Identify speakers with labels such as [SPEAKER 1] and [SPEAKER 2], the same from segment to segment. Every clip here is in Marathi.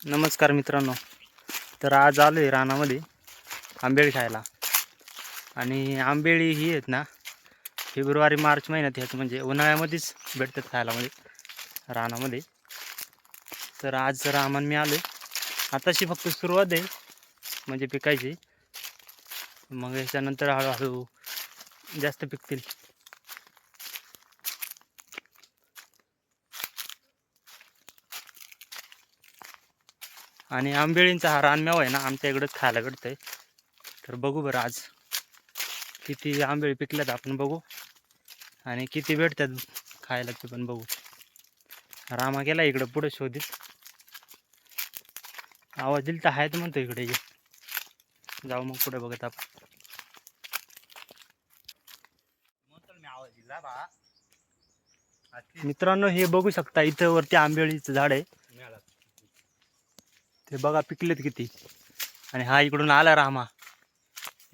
[SPEAKER 1] नमस्कार मित्रांनो. तर आज आलो आहे रानामध्ये आंबेळी खायला. आणि आंबेळी ही आहेत ना, फेब्रुवारी मार्च महिन्यात ह्यात म्हणजे उन्हाळ्यामध्येच भेटतात खायला म्हणजे रानामध्ये. तर आज रामान मी आलो आहे. आताशी फक्त सुरुवात आहे म्हणजे पिकायची, मग याच्यानंतर हळूहळू जास्त पिकतील. आणि आंबेळींचा हा रानमेवा आहे ना, आमच्या इकडंच खायला भेटतंय. तर बघू बरं आज किती आंबेळी पिकल्यात आपण बघू, आणि किती भेटतात खायला ते पण बघू. रामा गेला इकडं पुढे शोधित. आवाज दिल तर आहेत म्हणतो इकडे ये. जाऊ मग पुढे बघत आपण. मित्रांनो, हे बघू शकता इथं वरती आंबेळीचं झाड आहे. ते बघा पिकलेत किती. आणि हा इकडून आला रामा,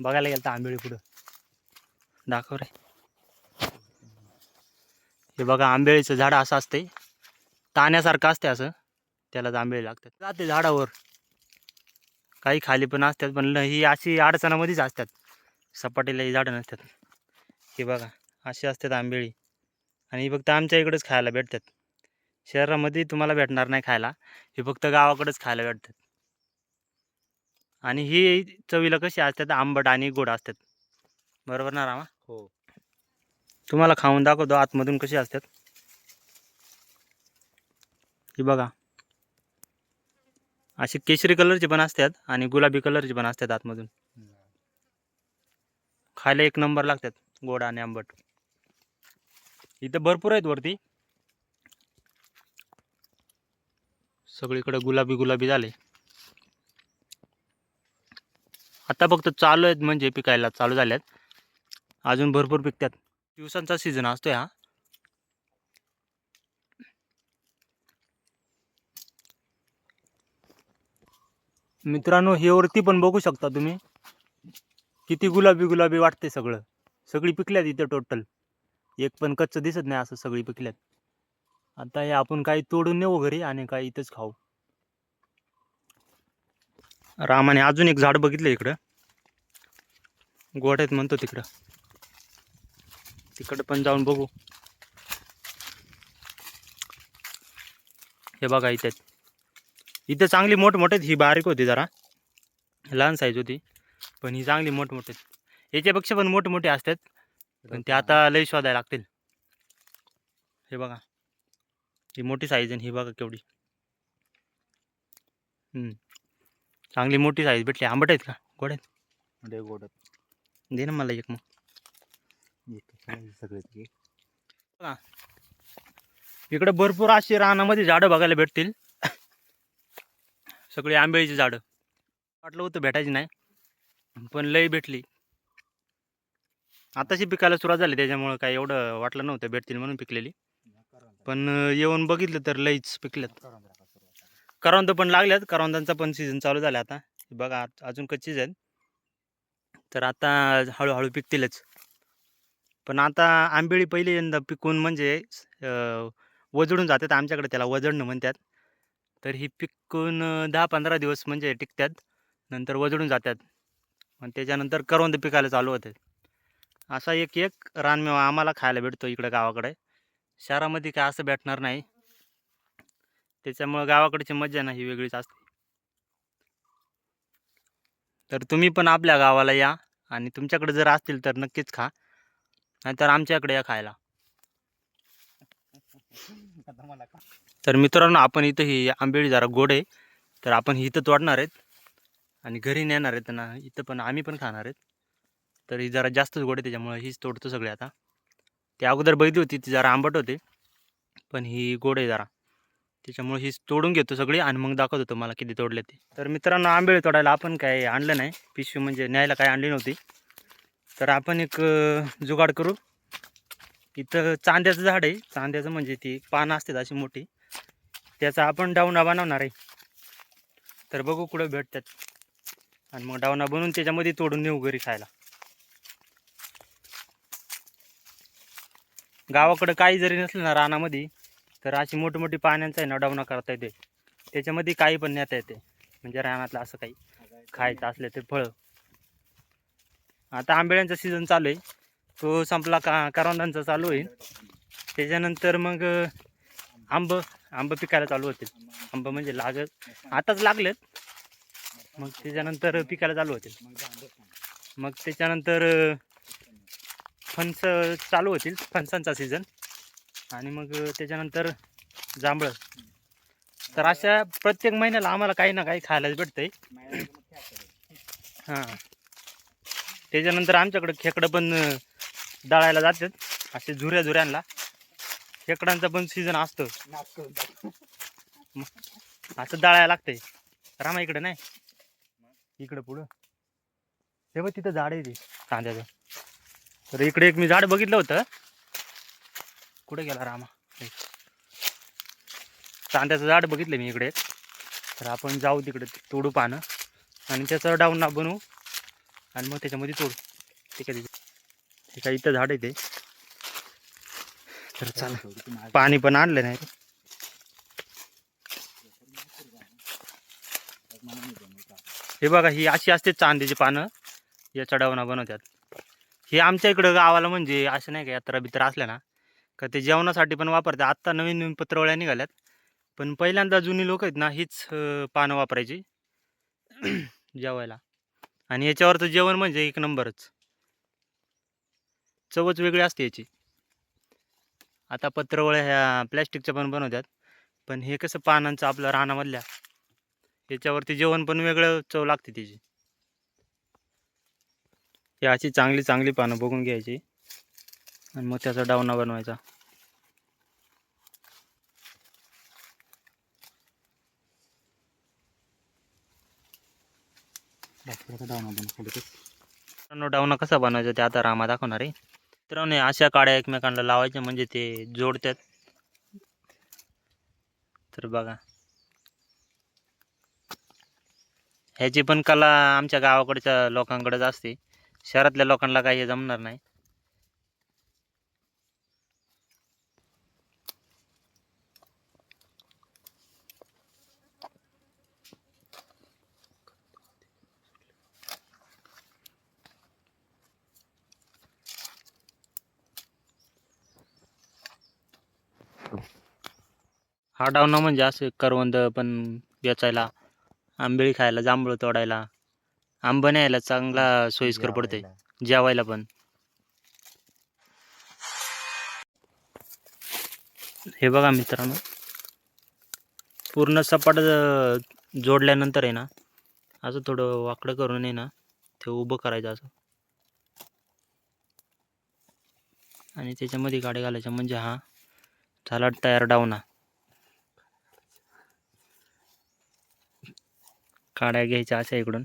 [SPEAKER 1] बघायला गेला तर आंबेळी पुढं. दाखव रे. हे बघा आंबेळीचं झाड असं असते, ताण्यासारखं असते असं, त्याला आंबेळी लागतात. जाते झाडावर, काही खाली पण असतात, पण ही अशी अडचणामध्येच असतात, सपाटीला ही झाडं नसतात. हे बघा अशी असतात आंबेळी. आणि फक्त आमच्या इकडेच खायला भेटतात, शहरामध्ये तुम्हाला भेटणार नाही खायला. हे फक्त गावाकडेच खायला भेटतात. आणि ही चवीला कशी असतात, आंबट आणि गोड असतात. बरोबर ना रामा?
[SPEAKER 2] हो.
[SPEAKER 1] तुम्हाला खाऊन दाखवतो आतमधून कशी असतात. ही बघा अशी केशरी कलरची पण असतात आणि गुलाबी कलरची पण असतात आतमधून. खायला एक नंबर लागतात, गोड आणि आंबट. इथं भरपूर आहेत वरती, सगळीकडे गुलाबी गुलाबी झाले. आता फक्त चालू आहेत म्हणजे पिकायला चालू झाल्यात, अजून भरपूर पिकतात. दिवसांचा सीझन असतोय हा. मित्रांनो, हे वरती पण बघू शकता तुम्ही, किती गुलाबी गुलाबी वाटते. सगळी पिकल्यात इथं टोटल. एक पण कच्च दिसत नाही, असं सगळी पिकल्यात. आता हे आपण काही तोडून नेऊ घरी आणि काही इथंच खाऊ. रामाने अजून एक झाड बघितलं इकडं, गोड आहेत म्हणतो तिकडं. तिकडं पण जाऊन बघू. हे बघा इथं चांगली मोठमोठे. ही बारीक होती, जरा लहान साईज होती, पण ही चांगली मोठमोठे. याच्यापेक्षा पण मोठमोठे असतात, पण ते आता लई शोधायला लागतील. हे बघा ही मोठी साईज आहे, ही बघा केवढी. चांगली मोठी साईज भेटली. आंबट आहेत का गोड आहेत?
[SPEAKER 2] गोड
[SPEAKER 1] दे ना मला एक मग.
[SPEAKER 2] सगळे
[SPEAKER 1] बघा इकडे भरपूर अशी रानामध्ये झाडं बघायला भेटतील, सगळी आंबेळीची झाडं. वाटलं होतं भेटायची नाही, पण लई भेटली. आताशी पिकायला सुरुवात झाली, त्याच्यामुळं काही एवढं वाटलं नव्हतं भेटतील म्हणून पिकलेली. पण येऊन बघितलं तर लईच पिकल्यात. करवंद पण लागल्यात, करवंदांचा पण सीझन चालू झाला आता. बघा अजून कच्चीच आहेत, तर आता हळूहळू पिकतीलच. पण आता आंबेळी पहिली यंदा पिकून म्हणजे वजडून जातात, आमच्याकडे त्याला वजडणं म्हणतात. तर ही पिकून 10-15 दिवस म्हणजे टिकतात, नंतर वजडून जातात. आणि त्याच्यानंतर करवंद पिकायला चालू होते. असा एक एक रानमेवा आम्हाला खायला भेटतो इकडे गावाकडे. शहरामध्ये काय असं भेटणार नाही, त्याच्यामुळं गावाकडची मजा नाही वेगळीच असते. तर तुम्ही पण आपल्या गावाला या, आणि तुमच्याकडे जर असतील तर नक्कीच खा, नाहीतर आमच्याकडे या खायला. तर मित्रांनो, आपण इथं ही आंबेळी जरा गोड आहे, तर आपण ही इथं तोडणार आहेत आणि घरी नेणार आहेत ना. इथं पण आम्ही पण खाणार आहेत. तर ही जरा जास्तच गोड आहे, त्याच्यामुळे हीच तोडतो सगळे आता. ती अगोदर बघितली होती, ती जरा आंबट होते, पण ही गोड आहे जरा, त्याच्यामुळे हीच तोडून घेतो सगळी आणि मग दाखवतो तुम्हाला किती तोडले ते. तर मित्रांनो, आंबेळी तोडायला आपण काय आणलं नाही, पिशवी म्हणजे न्यायला काय आणली नव्हती. तर आपण एक जुगाड करू. इथं चांद्याचं झाड आहे, चांद्याचं म्हणजे ती पानं असतात अशी मोठी, त्याचा आपण डावणा बनवणार आहे. तर बघू कुठं भेटतात, आणि मग डावणा बनवून त्याच्यामध्ये तोडून नेऊ घरी खायला. गावाकडे काही जरी नसलं ना रानामध्ये, तर अशी मोठी मोठी पानांचा आहे ना डावणा करता येते. त्याच्यामध्ये काही पण नेता येते, म्हणजे रानातलं असं काही खायचं असले ते फळं. आता आंब्याचा सीझन चालू आहे, तो संपला का करवंदांचा चालू होईल. त्याच्यानंतर मग आंब आंब पिकायला चालू होतील. आंब म्हणजे आताच लागलेत, मग त्याच्यानंतर पिकायला चालू होतील. मग त्याच्यानंतर फणस चालू होतील, फणसांचा सीझन. आणि मग त्याच्यानंतर जांभळं. तर अशा प्रत्येक महिन्याला आम्हाला काही ना काही खायलाच भेटतंय. हां, त्याच्यानंतर आमच्याकडे खेकडं पण दळायला जातात, असे झुऱ्यांना. खेकडांचा पण सीझन असतो, असं दळायला लागतंय. रामा इकडे नाही, इकडे पुढं हे बघ, तिथं झाड आहे ते कांद्याचं. तर इकडे एक मी झाड बघितलं होतं, कुठे गेला रामा? कांद्याचं झाड बघितलं मी इकडे. तर आपण जाऊ तिकडे, तोडू पानं आणि त्याचं डाऊन बनवू आणि मग त्याच्यामध्ये तोडू. ठीक आहे, ठीक आहे. इथं झाड आहे ते. तर चला, पाणी पण आणलं नाही. हे बघा, ही अशी असते चांदीची पानं, याच्या डावना बनवतात. हे आमच्या इकडं गावाला म्हणजे असं नाही का, यात्रा बित्रा असल्या ना का ते जेवणासाठी पण वापरतात. आत्ता नवीन नवीन पत्रवळ्या निघाल्यात, पण पहिल्यांदा जुनी लोक आहेत ना हीच पानं वापरायची जेवायला. आणि याच्यावरचं जेवण म्हणजे एक नंबरच, चवच वेगळी असते याची. आता पत्रवळ्या ह्या प्लॅस्टिकच्या पण बनवतात, पण हे कसं पानांचं आपलं रानामधल्या, याच्यावरती जेवण पण वेगळं चव लागते त्याची. ही अशी चांगली चांगली पानं बघून घ्यायची आणि मग त्याचा डावना बनवायचा. डावना कसा बनवायचा ते आता रामा दाखवणार आहे. तर अशा काड्या एकमेकांना लावायच्या म्हणजे ते जोडतात. तर बघा, ह्याची पण कला आमच्या गावाकडच्या लोकांकडेच असते, शहरातल्या लोकांना काही हे जमणार नाही. हा डावना म्हणजे असे करवंद पण वेचायला, आंबेळी खायला, जांभूळ तोडायला, आंब न्यायला चांगला सोयीस्कर पडते, जेवायला पण. हे बघा मित्रांनो, पूर्ण सपाट जोडल्यानंतर आहे ना, असं थोडं वाकडं करून आहे ना ते उभं करायचं असं, आणि त्याच्यामध्ये गाड्या घालायच्या म्हणजे हा झाला तयार डावना. काड्या घ्यायच्या अशा इकडून,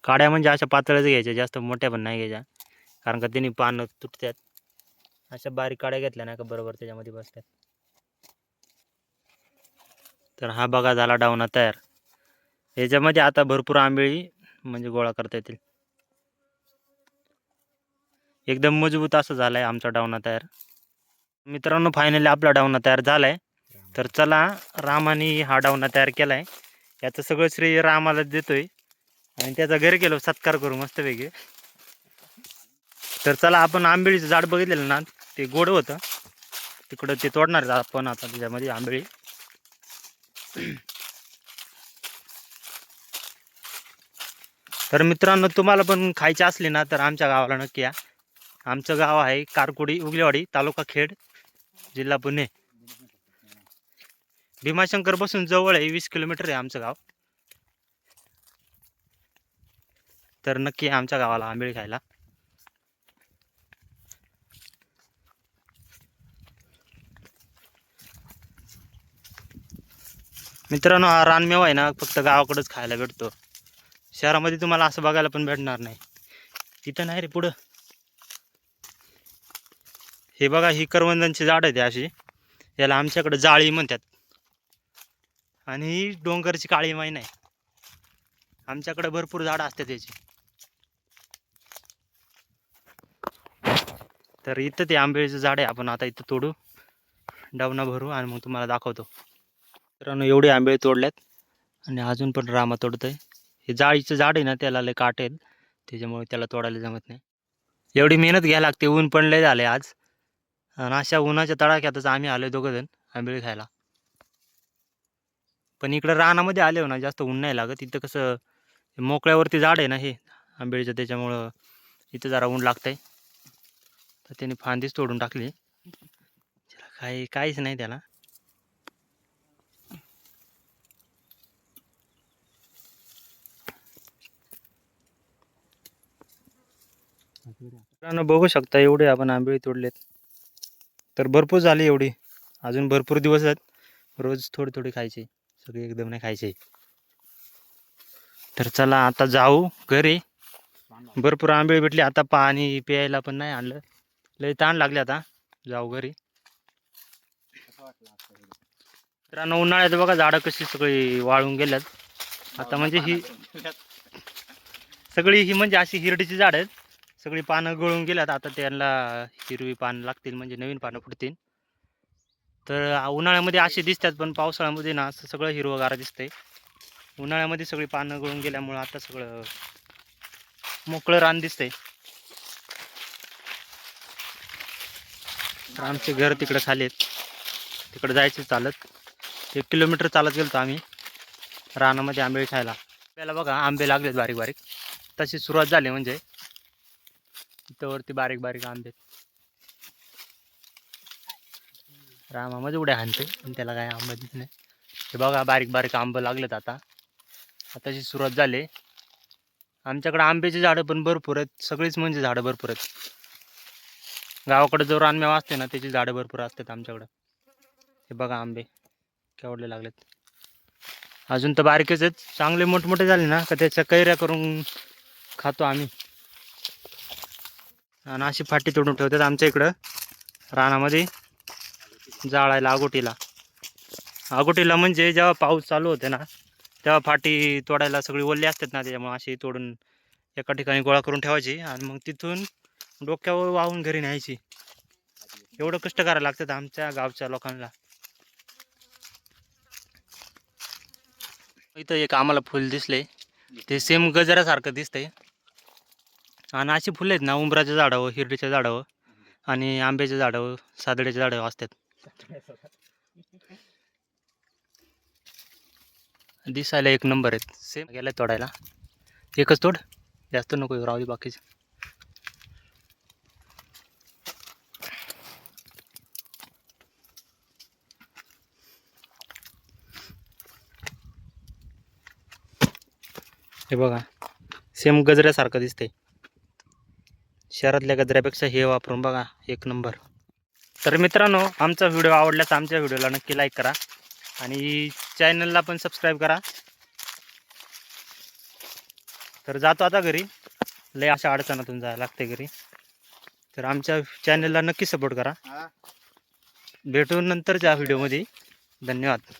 [SPEAKER 1] काड्या म्हणजे अशा पातळच घ्यायच्या, जास्त मोठ्या पण नाही घ्यायच्या, कारण का त्यांनी पानं तुटतात. अशा बारीक काड्या घेतल्या ना का बरोबर त्याच्यामध्ये बसतात. तर हा बघा झाला डावना तयार. याच्यामध्ये आता भरपूर आंबेळी म्हणजे गोळा करता येतील. एकदम मजबूत असं झालाय आमचा डावना तयार. मित्रांनो, फायनली आपला डावना तयार झालाय. तर चला, रामाने हा डावना तयार केलाय, याचं सगळं श्रेय रामाला देतोय आणि त्याचा घरी गेलो सत्कार करू मस्तपैकी. तर चला, आपण आंबेळीचं झाड बघितलेलं ना, ते गोड होतं, तिकडं ते तोडणार आपण आता त्याच्यामध्ये आंबेळी. तर मित्रांनो, तुम्हाला पण खायचे असले ना तर आमच्या गावाला नक्की या. आमचं गाव आहे कारकुडी, उगलेवाडी, तालुका खेड, जिल्हा पुणे. भीमाशंकर पासून जवळ आहे, 20 किलोमीटर आहे आमचं गाव. तर नक्की आमच्या गावाला आंबेळी खायला. मित्रांनो, हा रानमेवा आहे ना फक्त गावाकडेच खायला भेटतो, शहरामध्ये तुम्हाला असं बघायला पण भेटणार नाही. तिथं नाही रे, पुढं हे बघा, ही करवंदांची झाड आहे अशी, याला आमच्याकडे जाळी म्हणतात. आणि ही डोंगरची काळी माई नाही, आमच्याकडे भरपूर झाडं असतात त्याची. तर इथं ते आंबेचं झाड आहे, आपण आता इथं तोडू डावना भरू आणि मग तुम्हाला दाखवतो. मित्रांनो एवढे आंबे तोडल्यात आणि अजून पण रामा तोडतोय. हे जाळीचं झाड आहे ना त्याला लय काटे आहेत त्याच्यामुळे त्याला तोडायला जमत नाही. एवढी मेहनत घ्यायला लागते. ऊन पण लय झाले आज आणि अशा उन्हाच्या तडाख्यातच आम्ही आलो दोघंजण आंबे खायला. पण इकडं रानामध्ये आले हो ना जास्त ऊन नाही लागत. इथं कसं मोकळ्यावरती झाड आहे ना हे आंबेचं त्याच्यामुळं इथं जरा ऊन लागतंय. तर त्याने फांदीच तोडून टाकली. काहीच नाही त्याला. मित्रांनो बघू शकता एवढे आपण आंबे तोडलेत. तर भरपूर झाली एवढी. अजून भरपूर दिवस आहेत. रोज थोडी थोडी खायची. सगळी एकदम नाही खायची. तर चला आता जाऊ घरी. भरपूर आंबे भेटले. आता पाणी प्यायला पण नाही आणलं. लय ताण लागले आता. जाऊ घरी. मित्रांनो उन्हाळ्यात बघा झाडं कशी सगळी वाळून गेल्यात. आता म्हणजे ही सगळी ही म्हणजे अशी हिरडीची झाड आहेत. सगळी पानं गळून गेल्यात. आता त्यांना हिरवी पानं लागतील म्हणजे नवीन पानं फुटतील. तर उन्हाळ्यामध्ये असे दिसतात पण पावसाळ्यामध्ये ना असं सगळं हिरवंगार दिसतंय. उन्हाळ्यामध्ये सगळी पानं गळून गेल्यामुळं आता सगळं मोकळं रान दिसतंय. आमचे घर तिकडे खाली आहेत. तिकडे जायचं चालत 1 किलोमीटर चालत गेलो आम्ही रानामध्ये आंबे खायला. आपल्याला बघा आंबे लागलेत बारीक बारीक. तशी सुरुवात झाली म्हणजे इथं बारीक बारीक आंबे. रामामध्ये उड्या हाणते पण त्याला काय आंबा दिसत नाही. हे बघा बारीक बारीक आंबे लागलेत आता. आताची सुरुवात झाली. आमच्याकडे आंब्याची झाडं पण भरपूर आहेत. सगळीच म्हणजे झाडं भरपूर आहेत. गावाकडे जो रानमेवा असते ना त्याची झाडं भरपूर असतात आमच्याकडं. हे बघा आंबे केवढे लागलेत. अजून तर बारीकच आहेत. चांगले मोठमोठे झाले ना का त्याच्या कैऱ्या करून खातो आम्ही. आणि अशी फाटी तोडून ठेवतात आमच्या इकडं रानामध्ये जाळायला आगोटीला म्हणजे जेव्हा पाऊस चालू होते ना तेव्हा फाटी तोडायला सगळी ओल्ली असतात ना त्याच्यामुळे अशी तोडून एका ठिकाणी गोळा करून ठेवायची आणि मग तिथून डोक्यावर वाहून घरी न्यायची. एवढं कष्ट करायला लागतात आमच्या गावच्या लोकांना. इथं एक आम्हाला फुल दिसले ते सेम गजरासारखं दिसतंय. आणि अशी फुलं आहेत ना उंबराच्या झाडावर हिरडीच्या झाडावर आणि आंब्याच्या झाडावर सादड्याच्या झाडावर असतात. दिसायला एक नंबर आहेत. सेम गेलाय तोडायला. एकच तोड जास्त नको राहू दे बाकीचे. हे बघा सेम गजऱ्यासारखं दिसतंय. शहरातल्या गजऱ्यापेक्षा हे वापरून बघा एक नंबर. तर मित्रांनो आमचा व्हिडिओ आवडल्यास आमच्या व्हिडिओला नक्की लाईक करा आणि चॅनलला पण सबस्क्राईब करा. तर जातो आता घरी. लय अशा अडचणातून जायला लागते घरी. तर आमच्या चॅनलला नक्की सपोर्ट करा. भेटू नंतरच्या व्हिडिओमध्ये. धन्यवाद.